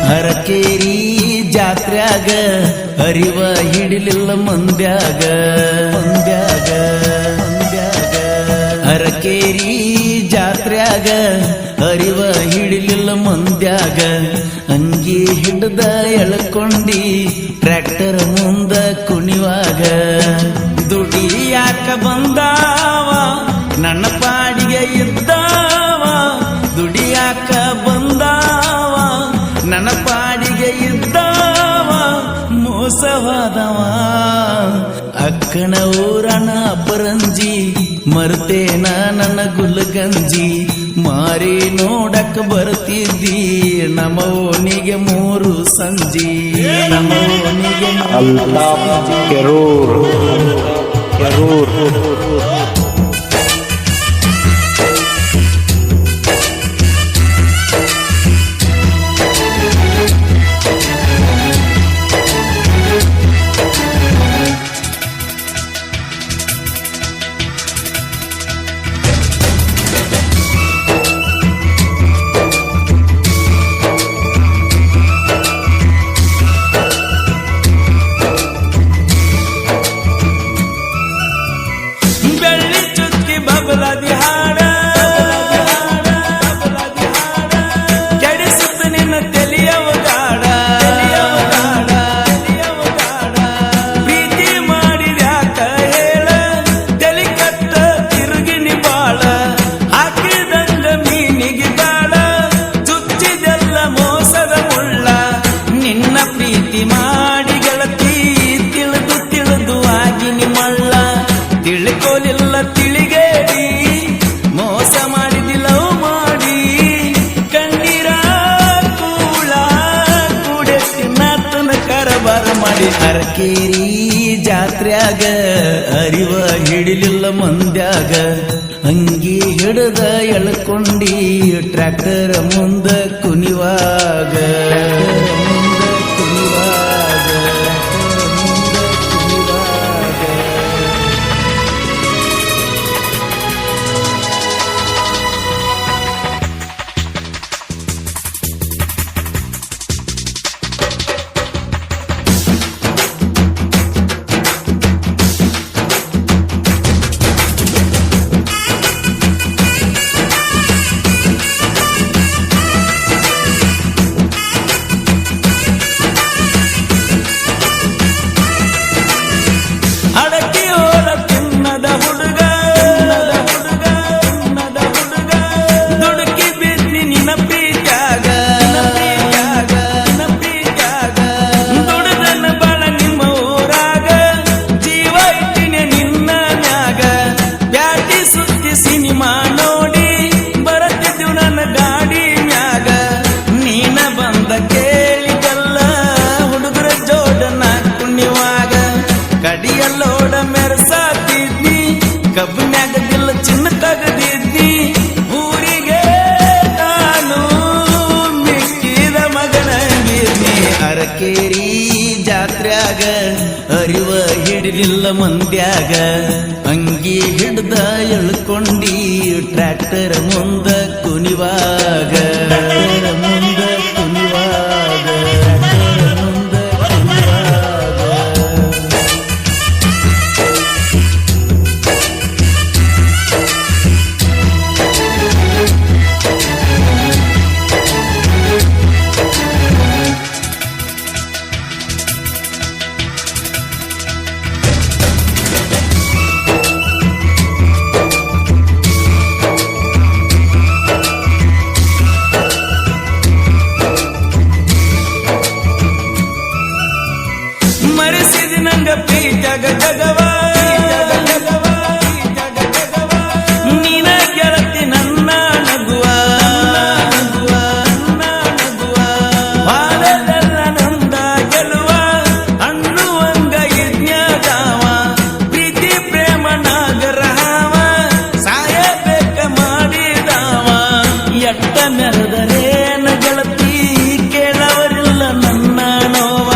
ಹರಕೇರಿ ಜಾತ್ರ್ಯಾಗ ಅರಿವ ಹಿಡಿಲಿಲ್ಲ ಮಂದ್ಯಾಗ ಹರಕೇರಿ ಜಾತ್ರ್ಯಾಗ ಅರಿವ ಹಿಡಿಲಿಲ್ಲ ಮಂದ್ಯಾಗ ಅಂಗಿ ಹಿಡ್ದ ಎಳ್ಕೊಂಡಿ ಟ್ರ್ಯಾಕ್ಟರ್ ಮುಂದ ಕುಣಿವಾಗ ದುಡಿಯಾಕ ಬಂದಾವ ನನ್ನ ಪಾಡಿಗೆ ಇದ್ದಾವ ದುಡಿಯಾಕ ಬಂದಾವ ನನ್ನ ಪಾಡಿಗೆ ಇದ್ದಾವ ಮೋಸವಾದವ ಅಕ್ಕನ ಊರನ ಅಪರಂಜಿ ಮರ್ತೇನ ನನ್ನ ಗುಲ್ಗಂಜಿ ಮಾರಿ ನೋಡಕ್ ಬರ್ತಿದ್ದಿ ನಮೋನಿಗೆ 3 ಸಂಜಿ ನಮೋನಿಗೆ ತಿಳಿಗೇಡಿ ಮೋಸ ಮಾಡಿದಿಲ್ಲ ಮಾಡಿ ಕಣ್ಣೀರ ಕೂಳ ಕೂಡೆತ್ತಿ ನಾತನ ಕರಬಾರ ಮಾಡಿ ಹರಕೇರಿ ಜಾತ್ರ್ಯಾಗ ಅರಿವ ಹಿಡಿಲಿಲ್ಲ ಮಂದ್ಯಾಗ ಅಂಗಿ ಹಿಡ್ದ ಎಳ್ಕೊಂಡಿ ಟ್ರ್ಯಾಕ್ಟರ್ ಮುಂದ ಕುಣಿವಾಗ ಹರಕೇರಿ ಜಾತ್ರ್ಯಾಗ ಅರಿವ ಹಿಡಿಲಿಲ್ಲ ಮಂದ್ಯಾಗ ಅಂಗಿ ಹಿಡ್ದ ಎಳ್ಕೊಂಡಿ ಟ್ರ್ಯಾಕ್ಟರ್ ಮುಂದ ಕುಣಿವಾಗ ಜಗ ಜಗವಾ ನೀನ ಗೆಳತಿ ನನ್ನ ನಗುವ ಬಾಲದಲ್ಲ ನಂದ ಗೆಲುವ ಅನ್ನುವಂಗ ಯಜ್ಞದಾವ ಪ್ರೀತಿ ಪ್ರೇಮ ನಾಗರಹಾವ ಸಾಯಬೇಕ ಮಾಡಿದಾವ ಎಟ್ಟ ಮೆರೆದರೇನ ಗೆಳತಿ ಕೇಳವರಿಲ್ಲ ನನ್ನ ನೋವ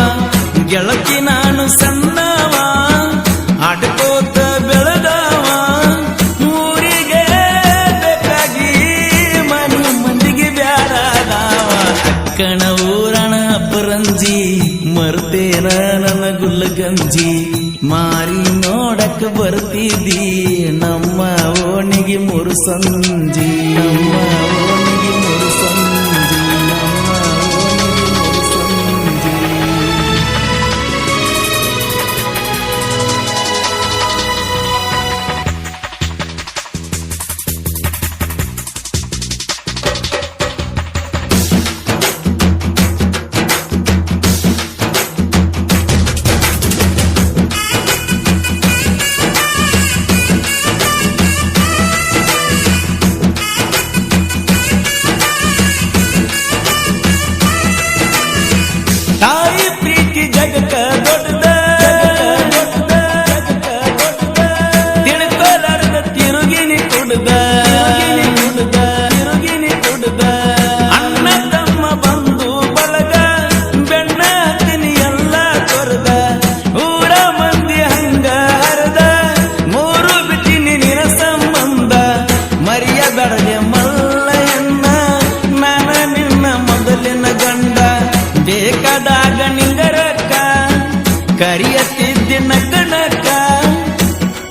ಗೆಳತಿ ನಾನು ಸಣ್ಣವ ಆಡ್ಕೋತ ಬೆಳೆದವ ಊರಿಗೆ ಗಂಜಿ ಮಾರಿ ನೋಡಕ್ ಬರ್ತಿದ್ದಿ ನಮ್ಮ ಓಣಿಗೆ ಮುರುಸಂಜಿ ನಮ್ಮ ಓಣಿಗೆ ಮುರುಸಂಜಿ ನಮ್ಮ ಓಣಿಗೆ ಮುರುಸಂಜಿ ತಾಯಿ ಪ್ರೀತಿ ಜಗಕ್ಕ ದೊಡ್ಡದ ತಿಳ್ಕೊಲಾರ್ದ ತಿರುಗಿನಿ ಕುಡ್ದ ಅಣ್ಣ ತಮ್ಮ ಬಂದು ಬಳಗ ಬೆಣ್ಣ ಹತ್ತಿನಿ ಎಲ್ಲ ಕೊರದ ಊರ ಮಂದಿ ಹಂಗ ಹರದ ಮೂರು ಬಿಟ್ಟಿನಿ ನಿನ ಸಂಬಂಧ ಮರಿಯ ಬೆಳಗ್ಗೆ ಮಲ್ಲಯ್ಯನ್ನ ನಾನ ನಿನ್ನ ಮೊದಲಿನ ಗಂಡ ಬೇಕಾದಾಗ ನಿಂಗರಕ್ಕ ಕರಿಯತ್ತಿದ್ದಿನ ಕಣಕ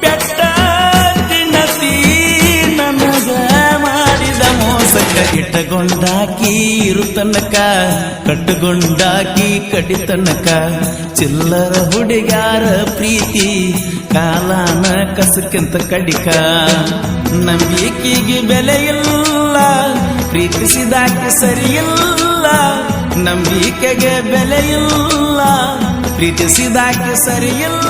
ಪೆಟ್ಟ ತಿನ್ನತಿ ನನಗ ಮಾಡಿದ ಮೋಸಕ ಇಟ್ಟಗೊಂಡಾಕಿ ಇರುತನಕ ಕಟ್ಟುಗೊಂಡಾಕಿ ಕಡಿತನಕ ಚಿಲ್ಲರ ಹುಡುಗಾರ ಪ್ರೀತಿ ಕಾಲಾನ ಕಸಕ್ಕಿಂತ ಕಡಿಕ ನಂಬಿಕೆಗೆ ಬೆಲೆ ಇಲ್ಲ ಪ್ರೀತಿಸಿದಾಕೆ ಸರಿಯಿಲ್ಲ ನಂಬಿಕೆಗೆ ಬೆಲೆ ಇಲ್ಲ ಪ್ರೀತಿಸಿದಾಕೆ ಸರಿಯಿಲ್ಲ